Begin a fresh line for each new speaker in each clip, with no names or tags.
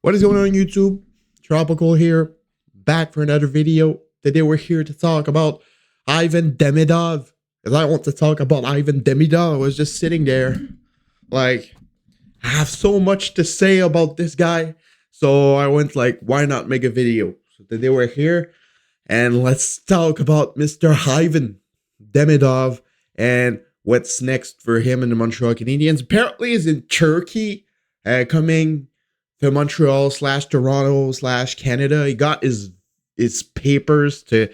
What is going on YouTube? Tropical here, back for another video. Today we're here to talk about Ivan Demidov. Because I want to talk about Ivan Demidov. I was just sitting there, like, I have so much to say about this guy. So I went like, why not make a video? So today we're here, and let's talk about Mr. Ivan Demidov and what's next for him and the Montreal Canadiens. Apparently he's in Turkey, coming to Montreal / Toronto / Canada. He got his papers to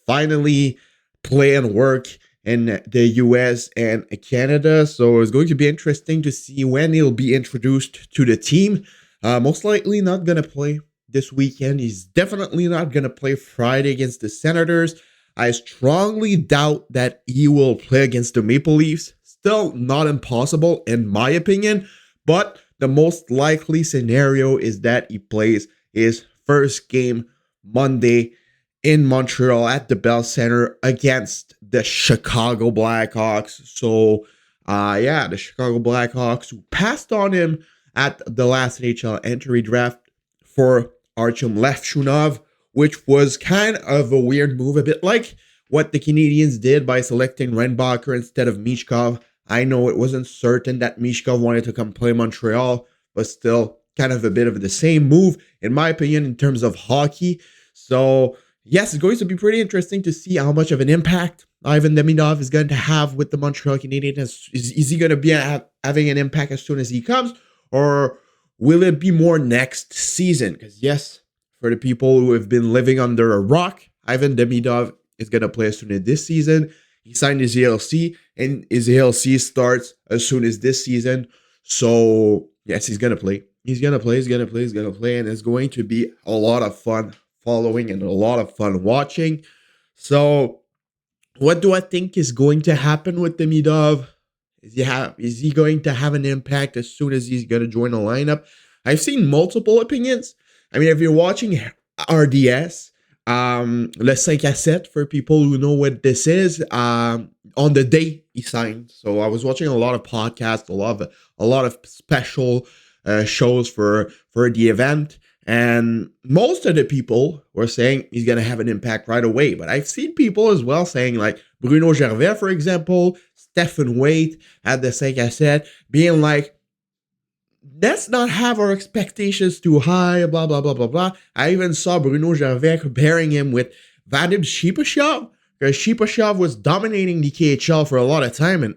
finally play and work in the US and Canada. So it's going to be interesting to see when he'll be introduced to the team. Most likely not going to play this weekend. He's definitely not going to play Friday against the Senators. I strongly doubt that he will play against the Maple Leafs. Still not impossible in my opinion, but the most likely scenario is that he plays his first game Monday in Montreal at the Bell Center against the Chicago Blackhawks. So, the Chicago Blackhawks who passed on him at the last NHL entry draft for Artyom Levshunov, which was kind of a weird move, a bit like what the Canadiens did by selecting Reinbacher instead of Michkov. I know it wasn't certain that Michkov wanted to come play Montreal, but still kind of a bit of the same move, in my opinion, in terms of hockey. So, yes, it's going to be pretty interesting to see how much of an impact Ivan Demidov is going to have with the Montreal Canadiens. Is he going to be having an impact as soon as he comes, or will it be more next season? Because, yes, for the people who have been living under a rock, Ivan Demidov is going to play as soon as this season. He signed his ELC, and his ELC starts as soon as this season. So, yes, he's going to play. He's going to play, and it's going to be a lot of fun following and a lot of fun watching. So, what do I think is going to happen with Demidov? Is he going to have an impact as soon as he's going to join the lineup? I've seen multiple opinions. I mean, if you're watching RDS, Le 5 à 7, for people who know what this is, on the day he signed. So I was watching a lot of podcasts, a lot of special shows for the event, and most of the people were saying he's gonna have an impact right away. But I've seen people as well saying, like Bruno Gervais, for example, Stephen Waite at the 5 à 7, being like, let's not have our expectations too high, blah, blah, blah, blah, blah. I even saw Bruno Gervais comparing him with Vadim Shipachyov, because Shipachyov was dominating the KHL for a lot of time and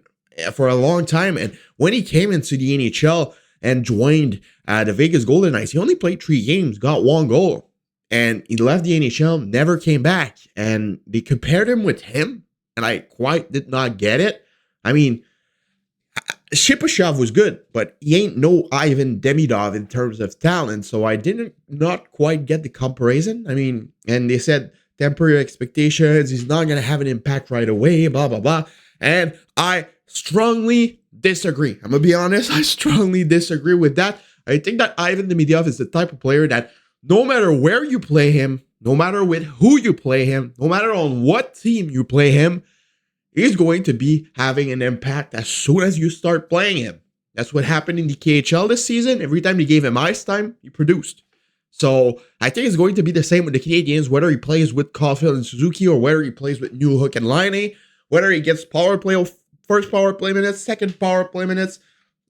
for a long time. And when he came into the NHL and joined the Vegas Golden Knights, he only played 3 games, got 1 goal, and he left the NHL, never came back. And they compared him with him, and I quite did not get it. I mean, Shipachyov was good, but he ain't no Ivan Demidov in terms of talent, so I didn't not quite get the comparison. I mean, and they said temporary expectations, he's not going to have an impact right away, blah, blah, blah. And I strongly disagree. I'm going to be honest, I strongly disagree with that. I think that Ivan Demidov is the type of player that no matter where you play him, no matter with who you play him, no matter on what team you play him, he's going to be having an impact as soon as you start playing him. That's what happened in the KHL this season. Every time you gave him ice time, he produced. So I think it's going to be the same with the Canadiens, whether he plays with Caulfield and Suzuki or whether he plays with Newhook and Laine, whether he gets power play, first power play minutes, second power play minutes.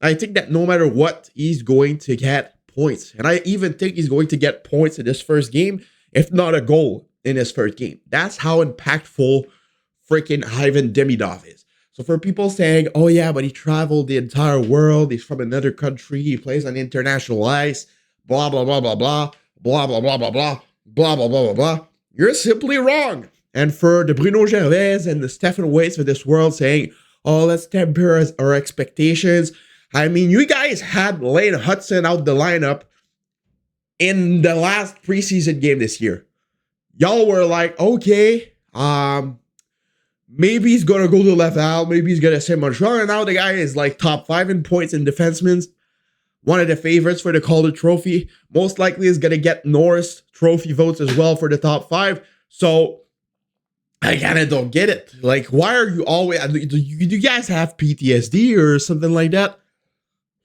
I think that no matter what, he's going to get points. And I even think he's going to get points in this first game, if not a goal in his first game. That's how impactful freaking Ivan Demidov is. So for people saying, oh yeah, but he traveled the entire world, he's from another country, he plays on international ice, blah, blah, blah, blah, blah, blah, blah, blah, blah, blah, blah, blah, blah, blah, blah, you're simply wrong. And for the Bruno Gervais and the Stephen Waits of this world saying, oh, let's temper our expectations. I mean, you guys had Lane Hudson out the lineup in the last preseason game this year. Y'all were like, okay, maybe he's going to go to Laval. Maybe he's going to say Montreal. And now the guy is like top 5 in points in defensemen. One of the favorites for the Calder Trophy. Most likely is going to get Norris Trophy votes as well for the top 5. So I kind of don't get it. Like, why are you always... Do you guys have PTSD or something like that?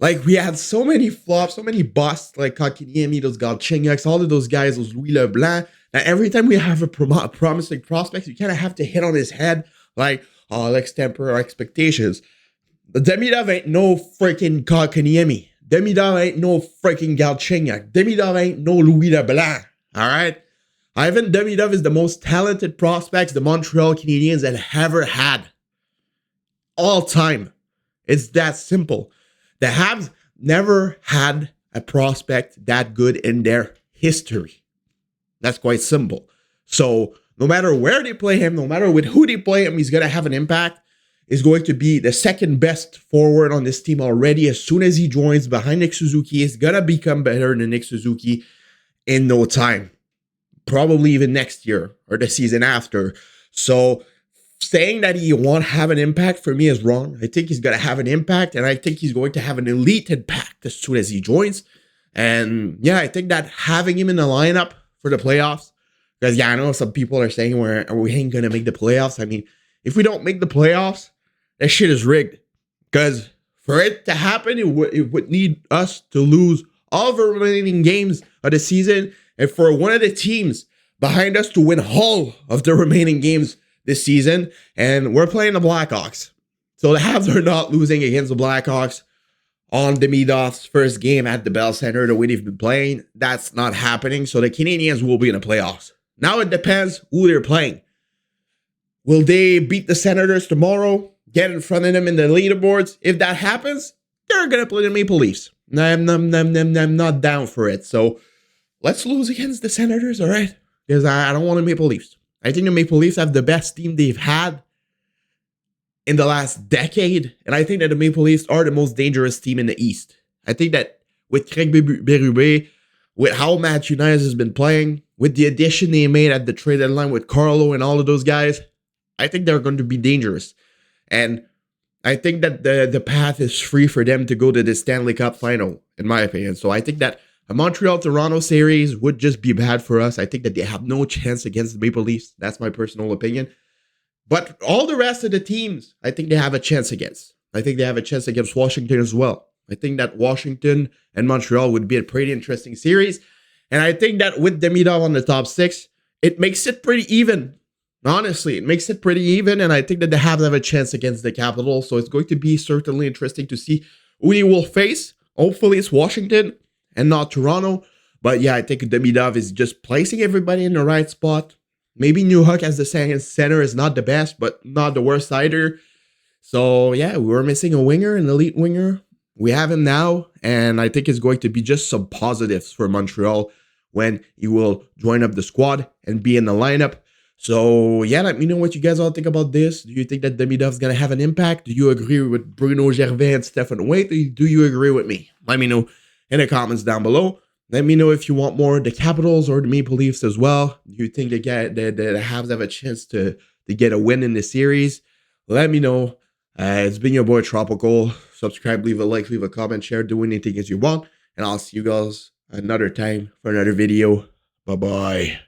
Like, we had so many flops, so many busts, like Kotkaniemi, those Galchenyuks, all of those guys, those Louis Leblanc. That every time we have a promising prospect, you kind of have to hit on his head, like, oh, let's temper our expectations. Demidov ain't no freaking Kotkaniemi. Demidov ain't no freaking Galchenyuk. Demidov ain't no Louis Leblanc. All right? Ivan Demidov is the most talented prospects the Montreal Canadiens have ever had. All time. It's that simple. The Habs never had a prospect that good in their history. That's quite simple. So no matter where they play him, no matter with who they play him, he's going to have an impact. He's going to be the second best forward on this team already. As soon as he joins behind Nick Suzuki, he's going to become better than Nick Suzuki in no time. Probably even next year or the season after. So saying that he won't have an impact for me is wrong. I think he's going to have an impact, and I think he's going to have an elite impact as soon as he joins. And yeah, I think that having him in the lineup for the playoffs, because yeah, I know some people are saying we ain't going to make the playoffs. I mean, if we don't make the playoffs, that shit is rigged. Because for it to happen, it would need us to lose all of our remaining games of the season, and for one of the teams behind us to win all of the remaining games this season. And we're playing the Blackhawks. So the Habs are not losing against the Blackhawks on Demidov's first game at the Bell Center the way they've been playing. That's not happening. So the Canadiens will be in the playoffs. Now it depends who they're playing. Will they beat the Senators tomorrow? Get in front of them in the leaderboards? If that happens, they're going to play the Maple Leafs. I'm not down for it. So let's lose against the Senators, all right? Because I don't want the Maple Leafs. I think the Maple Leafs have the best team they've had in the last decade. And I think that the Maple Leafs are the most dangerous team in the East. I think that with Craig Berube, with how Matthew Knies has been playing, with the addition they made at the trade deadline with Carlo and all of those guys, I think they're going to be dangerous. And I think that the path is free for them to go to the Stanley Cup final, in my opinion. So I think that a Montreal-Toronto series would just be bad for us. I think that they have no chance against the Maple Leafs. That's my personal opinion. But all the rest of the teams, I think they have a chance against. I think they have a chance against Washington as well. I think that Washington and Montreal would be a pretty interesting series. And I think that with Demidov on the top six, it makes it pretty even. Honestly, it makes it pretty even. And I think that the Habs have a chance against the Capitals. So it's going to be certainly interesting to see who he will face. Hopefully it's Washington and not Toronto. But yeah, I think Demidov is just placing everybody in the right spot. Maybe Newhook as the second center is not the best, but not the worst either. So yeah, we were missing a winger, an elite winger. We have him now, and I think it's going to be just some positives for Montreal when he will join up the squad and be in the lineup. So yeah, let me know what you guys all think about this. Do you think that Demidov is going to have an impact? Do you agree with Bruno Gervais and Stefan Waite? Do you agree with me? Let me know in the comments down below. Let me know if you want more the Capitals or the Maple Leafs as well. Do you think the Habs have a chance to get a win in this series? Let me know. It's been your boy Tropical. Subscribe, leave a like, leave a comment, share, do anything as you want. And I'll see you guys another time for another video. Bye-bye.